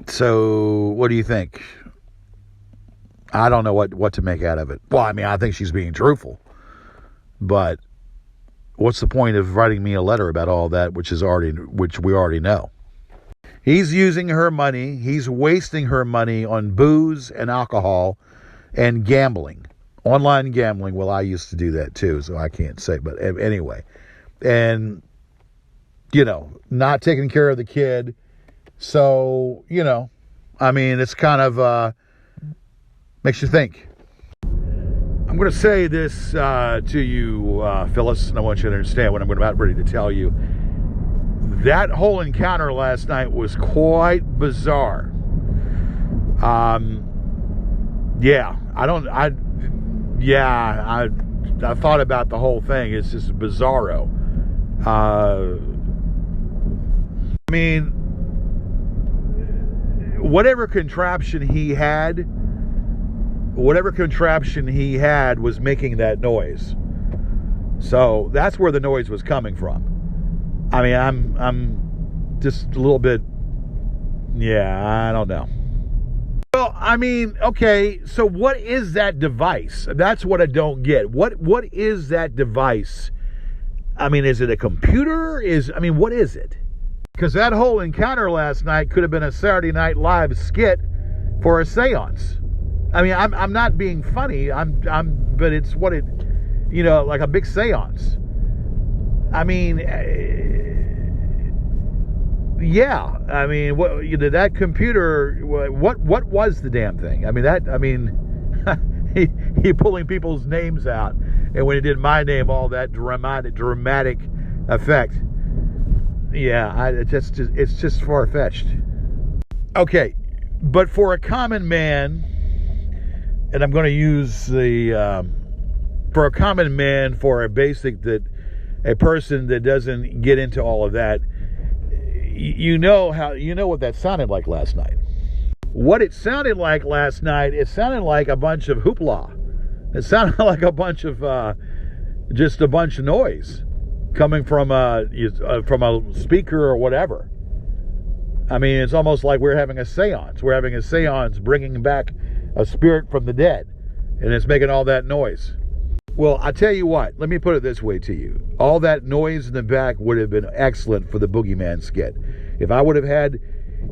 So what do you think? I don't know what to make out of it. Well, I mean, I think she's being truthful. But what's the point of writing me a letter about all that, which we already know? He's using her money. He's wasting her money on booze and alcohol and gambling. Online gambling. Well, I used to do that too, so I can't say. But anyway. And, not taking care of the kid. So, I mean, it's kind of makes you think. I'm going to say this to you, Phyllis, and I want you to understand what I'm about ready to tell you. That whole encounter last night was quite bizarre. I thought about the whole thing. It's just bizarro. I mean, whatever contraption he had was making that noise. So that's where the noise was coming from. I mean, I'm just a little bit, I don't know. Well, I mean, okay, so what is that device? That's what I don't get. What is that device? I mean, is it a computer? What is it? Because that whole encounter last night could have been a Saturday Night Live skit for a seance. I mean, I'm not being funny. But it's what it, like a big seance. I mean, I mean, that computer. What was the damn thing? I mean, he pulling people's names out, and when he did my name, all that dramatic effect. Yeah, it's just far-fetched. Okay, but for a common man, and I'm going to use for a common man, for a person that doesn't get into all of that, you know what that sounded like last night. What it sounded like last night, it sounded like a bunch of hoopla. It sounded like a bunch of just a bunch of noise coming from a speaker or whatever. I mean, it's almost like we're having a seance. We're having a seance bringing back a spirit from the dead, and it's making all that noise. Well, I tell you what, let me put it this way to you. All that noise in the back would have been excellent for the Boogeyman skit. If I would have had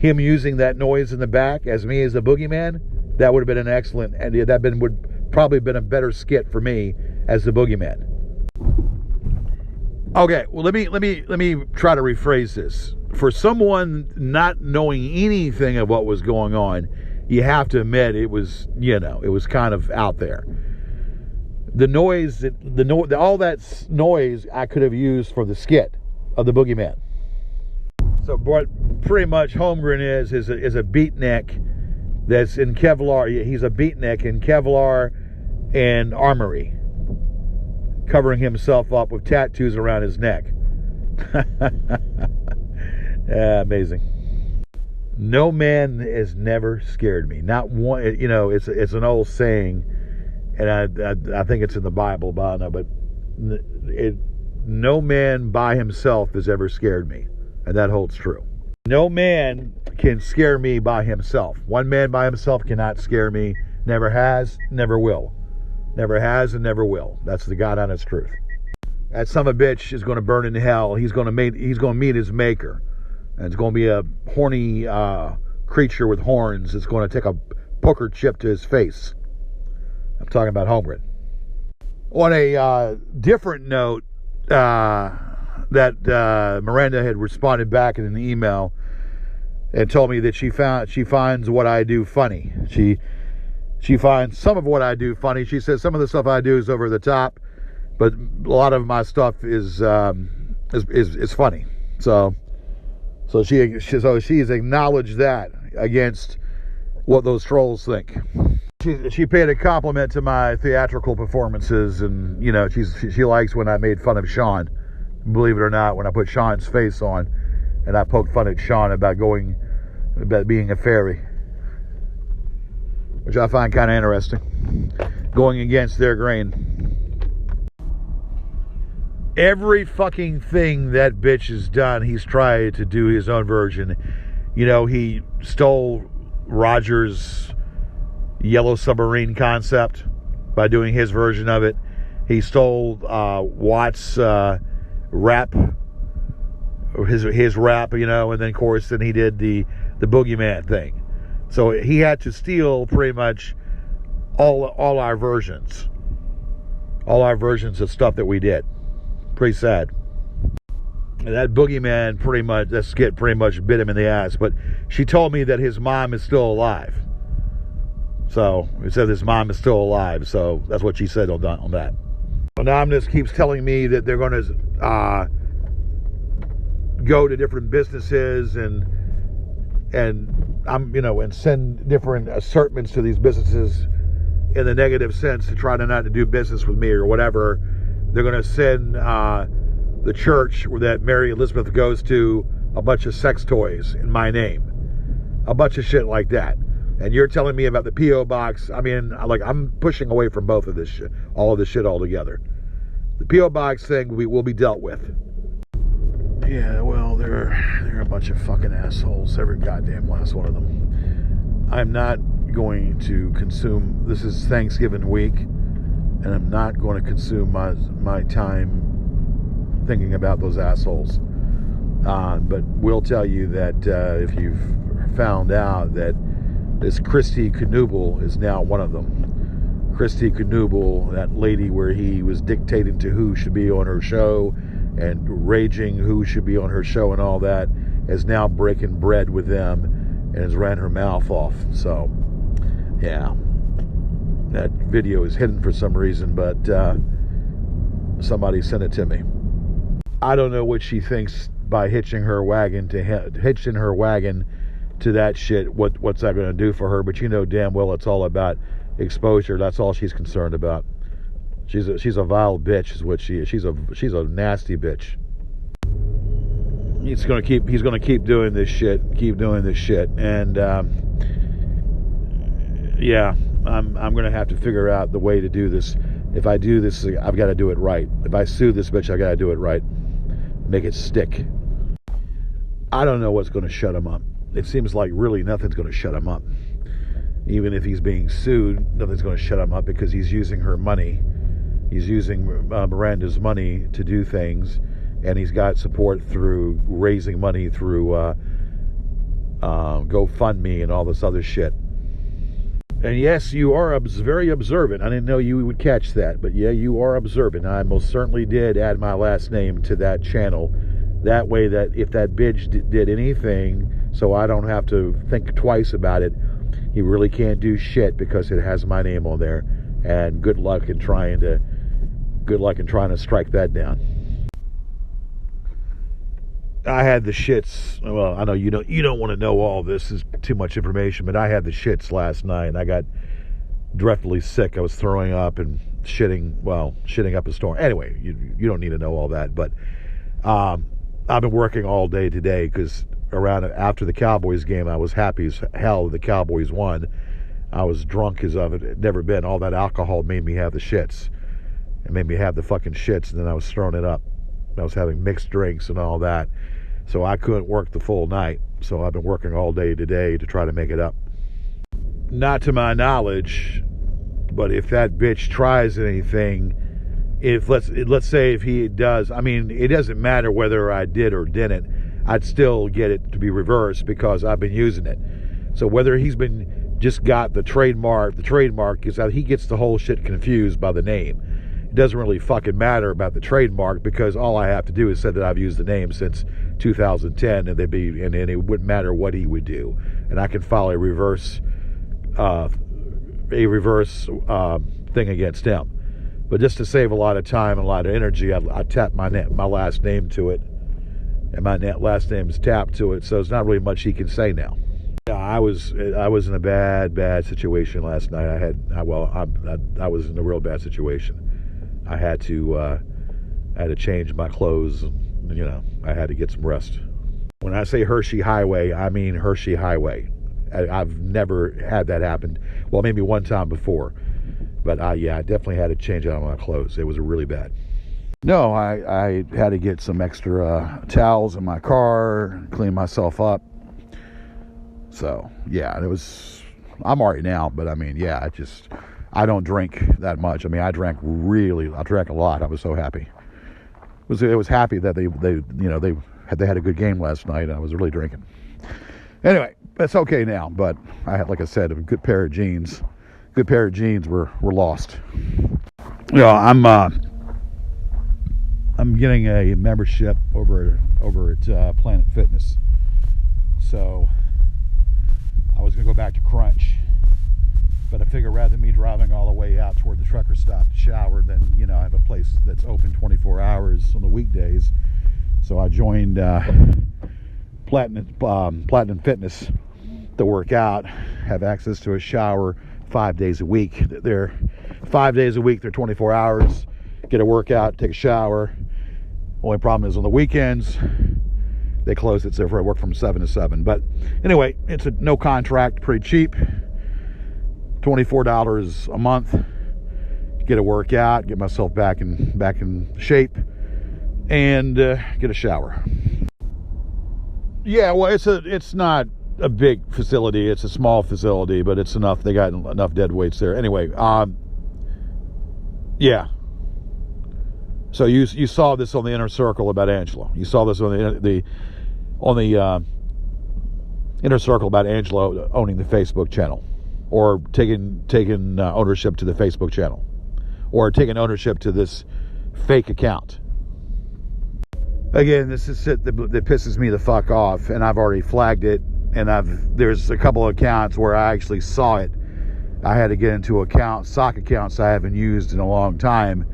him using that noise in the back as me as the Boogeyman, that would have been an excellent, and would probably been a better skit for me as the Boogeyman. Okay, well, let me try to rephrase this. For someone not knowing anything of what was going on, you have to admit it was kind of out there. The noise, all that noise I could have used for the skit of the Boogeyman. So what pretty much Holmgren is a beatnik that's in Kevlar. He's a beatnik in Kevlar and armory, covering himself up with tattoos around his neck. Yeah, amazing. No man has never scared me. Not one. It's an old saying, and I think it's in the Bible, but I don't know. But no man by himself has ever scared me, and that holds true. No man can scare me by himself. One man by himself cannot scare me. Never has, never will. Never has and never will. That's the God honest truth. That son of a bitch is going to burn in hell. He's going to meet his maker. And it's going to be a horny creature with horns. It's going to take a poker chip to his face. I'm talking about Holmgren. On a different note, that Miranda had responded back in an email and told me that she finds what I do funny. She finds some of what I do funny. She says some of the stuff I do is over the top, but a lot of my stuff is funny. So she's acknowledged that against what those trolls think. She paid a compliment to my theatrical performances, and she likes when I made fun of Sean. Believe it or not, when I put Sean's face on, and I poked fun at Sean about being a fairy, which I find kind of interesting, going against their grain. Every fucking thing that bitch has done, he's tried to do his own version. he stole Roger's Yellow Submarine concept by doing his version of it. He stole Watt's rap, or his rap, and then of course he did the Boogeyman thing. So he had to steal pretty much all our versions of stuff that we did. Pretty sad. And that Boogeyman that skit pretty much bit him in the ass. But she told me that his mom is still alive. So it said his mom is still alive. So that's what she said on that. Anonymous keeps telling me that they're going to go to different businesses and send different assertments to these businesses in the negative sense to try not to do business with me or whatever. They're going to send the church that Mary Elizabeth goes to a bunch of sex toys in my name, a bunch of shit like that. And you're telling me about the P.O. box. I mean, I'm pushing away from both of this shit, all of this shit altogether. The P.O. box thing will be dealt with. Yeah, well, they're a bunch of fucking assholes, every goddamn last one of them. I'm not going to consume, this is Thanksgiving week, and I'm not going to consume my time thinking about those assholes. But we'll tell you that if you've found out that this Christy Knuble is now one of them. Christy Knuble, that lady where he was dictating to who should be on her show and raging who should be on her show and all that, is now breaking bread with them and has ran her mouth off. So, yeah. That video is hidden for some reason, but somebody sent it to me. I don't know what she thinks by hitching her wagon to that shit. What's that going to do for her? But you know damn well it's all about exposure. That's all she's concerned about. She's a vile bitch, is what she is. She's a nasty bitch. He's gonna keep doing this shit. And yeah, I'm gonna have to figure out the way to do this. If I do this, I've got to do it right. If I sue this bitch, I got to do it right. Make it stick. I don't know what's going to shut him up. It seems like really nothing's going to shut him up. Even if he's being sued, nothing's going to shut him up because he's using her money. He's using Miranda's money to do things, and he's got support through raising money through GoFundMe and all this other shit. And yes, you are very observant. I didn't know you would catch that, but yeah, you are observant. I most certainly did add my last name to that channel. That way that if that bitch did anything, so I don't have to think twice about it, he really can't do shit because it has my name on there. And good luck in trying to strike that down. I had the shits. Well, I know you don't want to know all this. Is too much information, but I had the shits last night. I got dreadfully sick. I was throwing up and shitting up a storm. Anyway, you don't need to know all that. But I've been working all day today because after the Cowboys game, I was happy as hell the Cowboys won. I was drunk as I've never been. All that alcohol made me have the shits. It made me have the fucking shits, and then I was throwing it up. I was having mixed drinks and all that. So I couldn't work the full night. So I've been working all day today to try to make it up. Not to my knowledge, but if that bitch tries anything, let's say if he does, I mean, it doesn't matter whether I did or didn't. I'd still get it to be reversed because I've been using it. So whether he's just got the trademark is that he gets the whole shit confused by the name. It doesn't really fucking matter about the trademark because all I have to do is say that I've used the name since 2010, and it wouldn't matter what he would do, and I can file a reverse thing against him. But just to save a lot of time and a lot of energy, I tapped my last name to it, and my last name is tapped to it, so there's not really much he can say now. Yeah, I was in a bad situation last night. I was in a real bad situation. I had to change my clothes. I had to get some rest. When I say Hershey Highway, I mean Hershey Highway. I've never had that happen. Well, maybe one time before. But I definitely had to change out my clothes. It was really bad. No, I had to get some extra towels in my car, clean myself up. So yeah, and I'm all right now, but I mean, yeah, I don't drink that much. I mean, I drank a lot. I was so happy. It was happy that they had a good game last night, and I was really drinking. Anyway, it's okay now, but I had, like I said, a good pair of jeans. Good pair of jeans were lost. I'm getting a membership over at Planet Fitness. So I was gonna go back to Crunch, but I figure rather than me driving all the way out toward the trucker stop to shower, then I have a place that's open 24 hours on the weekdays. So I joined Platinum Fitness to work out, have access to a shower 5 days a week. They're 5 days a week, they're 24 hours, get a workout, take a shower. Only problem is on the weekends, they close it, so I work from 7 to 7. But anyway, it's a no contract, pretty cheap, $24 a month, get a workout, get myself back in shape, and get a shower. Yeah, well, it's not a big facility, it's a small facility, but it's enough. They got enough dead weights there. Anyway, yeah. So you saw this on the Inner Circle about Angelo. You saw this on the Inner Circle about Angelo owning the Facebook channel, or taking ownership to the Facebook channel, or taking ownership to this fake account. Again, this is shit that pisses me the fuck off, and I've already flagged it. And there's a couple of accounts where I actually saw it. I had to get into sock accounts I haven't used in a long time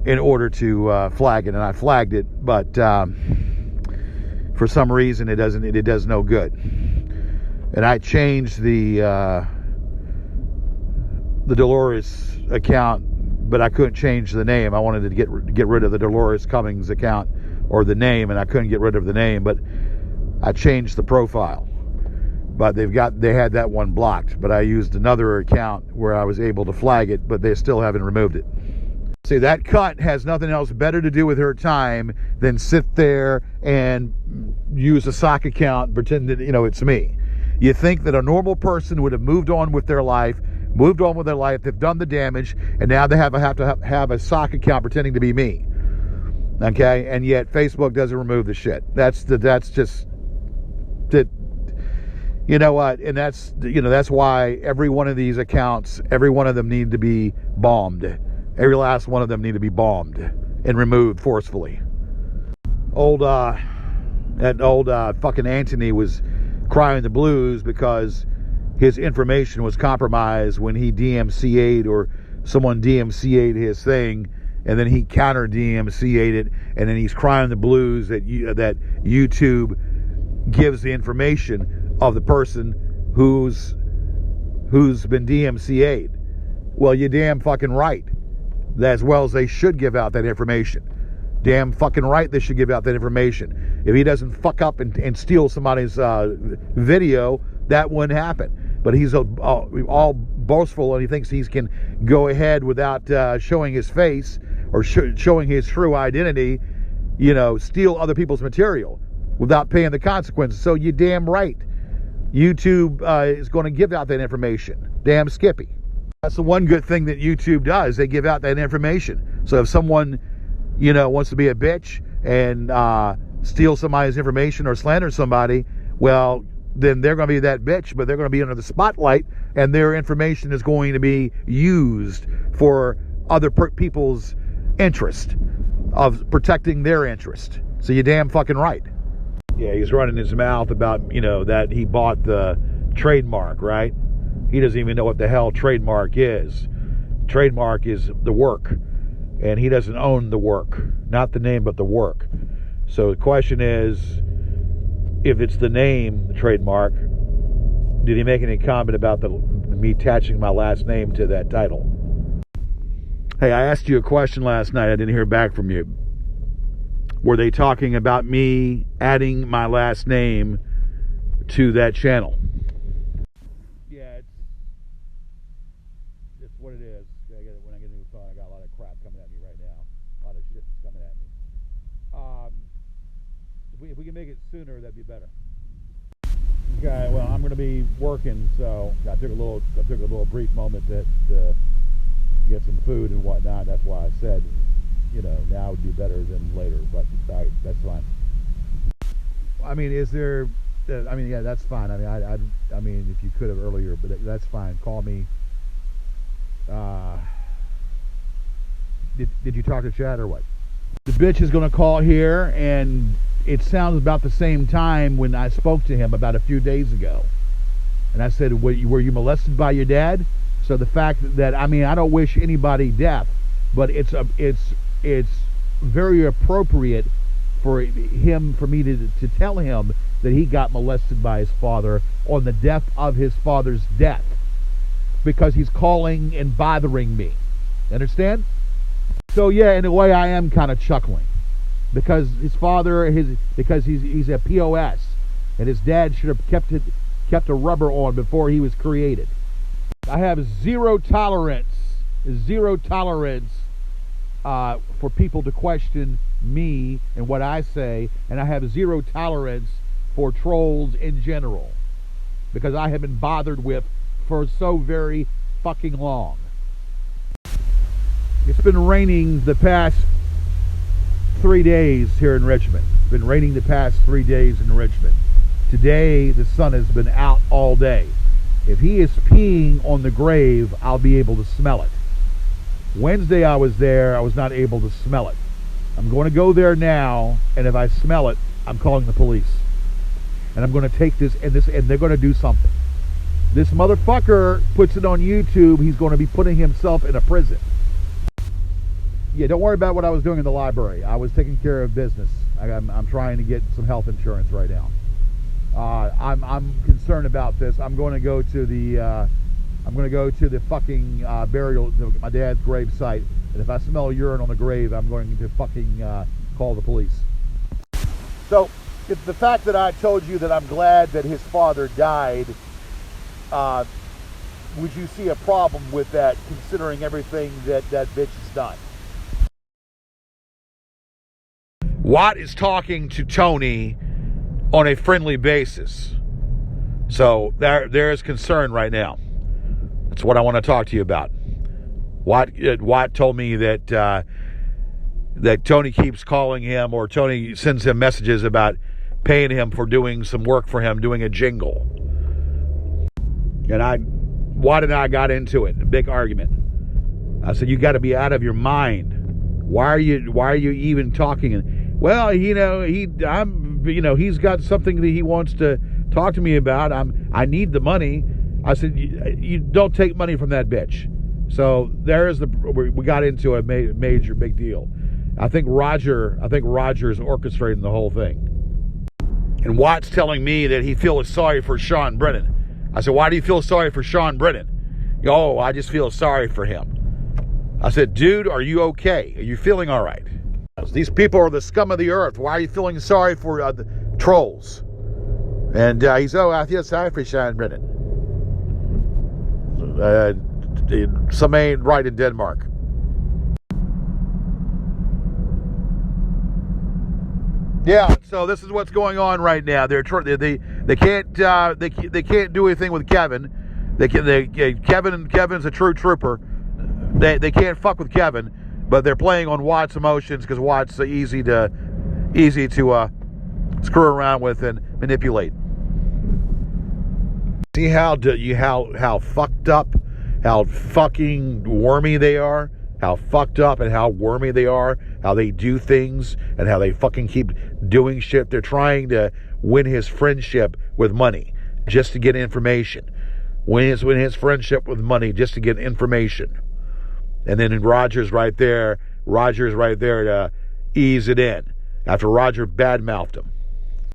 in order to flag it, and I flagged it, but for some reason it does no good. And I changed the Dolores account, but I couldn't change the name. I wanted to get rid of the Dolores Cummings account, or the name, and I couldn't get rid of the name, but I changed the profile. But they had that one blocked, but I used another account where I was able to flag it, but they still haven't removed it. See, that cunt has nothing else better to do with her time than sit there and use a sock account and pretend that it's me. You think that a normal person would have moved on with their life, they've done the damage, and now they have to have a sock account pretending to be me. Okay, and yet Facebook doesn't remove the shit. That's just that. You know what? And that's why every one of these accounts, every one of them need to be bombed. Every last one of them need to be bombed and removed forcefully. That old fucking Anthony was crying the blues because his information was compromised when he DMCA'd, or someone DMCA'd his thing, and then he counter DMCA'd it, and then he's crying the blues that YouTube gives the information of the person who's been DMCA'd. Well, you're damn fucking right. As well as they should give out that information. Damn fucking right they should give out that information. If he doesn't fuck up and steal somebody's video, that wouldn't happen. But he's all boastful, and he thinks he can go ahead without showing his face or showing his true identity, steal other people's material without paying the consequences. So you're damn right. YouTube is going to give out that information. Damn Skippy. That's the one good thing that YouTube does. They give out that information. So if someone, wants to be a bitch and steal somebody's information or slander somebody, well, then they're going to be that bitch, but they're going to be under the spotlight, and their information is going to be used for other people's interest, of protecting their interest. So you're damn fucking right. Yeah, he's running his mouth about, that he bought the trademark, right? He doesn't even know what the hell trademark is. Trademark is the work, and he doesn't own the work. Not the name, but the work. So the question is, if it's the name, the trademark, did he make any comment about me attaching my last name to that title? Hey, I asked you a question last night. I didn't hear back from you. Were they talking about me adding my last name to that channel? Yeah, it's what it is. When I get a new phone, I got a lot of crap coming at me right now. A lot of shit coming at me. If we can make it sooner, that'd be better. well, I'm going to be working, so I took a little brief moment to get some food and whatnot. That's why I said, now would be better than later. But all right, that's fine. I mean, is there? Yeah, that's fine. I mean, I mean, if you could have earlier, but that's fine. Call me. Did you talk to Chad or what? The bitch is going to call here, and it sounds about the same time when I spoke to him about a few days ago. And I said, were you molested by your dad? So the fact that, I mean, I don't wish anybody death, but it's very appropriate for me to tell him that he got molested by his father on the death of his father's death, because he's calling and bothering me. Understand? So yeah, in a way, I am kind of chuckling, because his father, because he's a POS, and his dad should have kept a rubber on before he was created. I have zero tolerance for people to question me and what I say, and I have zero tolerance for trolls in general, because I have been bothered with for so very fucking long. It's been raining the past 3 days here in Richmond. It's been raining the past 3 days in Richmond. Today, the sun has been out all day. If he is peeing on the grave, I'll be able to smell it. Wednesday I was there, I was not able to smell it. I'm going to go there now, and if I smell it, I'm calling the police. And I'm going to take this, and they're going to do something. This motherfucker puts it on YouTube, he's going to be putting himself in a prison. Yeah, don't worry about what I was doing in the library. I was taking care of business. I'm trying to get some health insurance right now. I'm concerned about this. I'm going to go to the fucking burial, my dad's grave site, and if I smell urine on the grave, I'm going to fucking call the police. So, it's the fact that I told you that I'm glad that his father died, would you see a problem with that, considering everything that bitch has done? Watt is talking to Tony on a friendly basis. So there is concern right now. That's what I want to talk to you about. Watt told me that Tony keeps calling him, or Tony sends him messages about paying him for doing some work for him, doing a jingle. And Watt and I got into it, a big argument. I said, you got to be out of your mind. Why are you even talking? Well, he's got something that he wants to talk to me about. I need the money. I said, you don't take money from that bitch. So we got into a major big deal. I think Roger is orchestrating the whole thing. And Watt's telling me that he feels sorry for Sean Brennan. I said, why do you feel sorry for Sean Brennan? Oh, I just feel sorry for him. I said, dude, are you okay? Are you feeling all right? These people are the scum of the earth. Why are you feeling sorry for the trolls? And I feel sorry for Sean Brennan. Some ain't right in Denmark. Yeah, so this is what's going on right now. They can't do anything with Kevin. Kevin's a true trooper. They can't fuck with Kevin, but they're playing on Watt's emotions, because Watt's easy to screw around with and manipulate. See how fucked up, how fucking wormy they are, how fucked up and how wormy they are, how they do things, and how they fucking keep doing shit. They're trying to win his friendship with money just to get information. Win his friendship with money just to get information. And then Roger's right there to ease it in after Roger badmouthed him.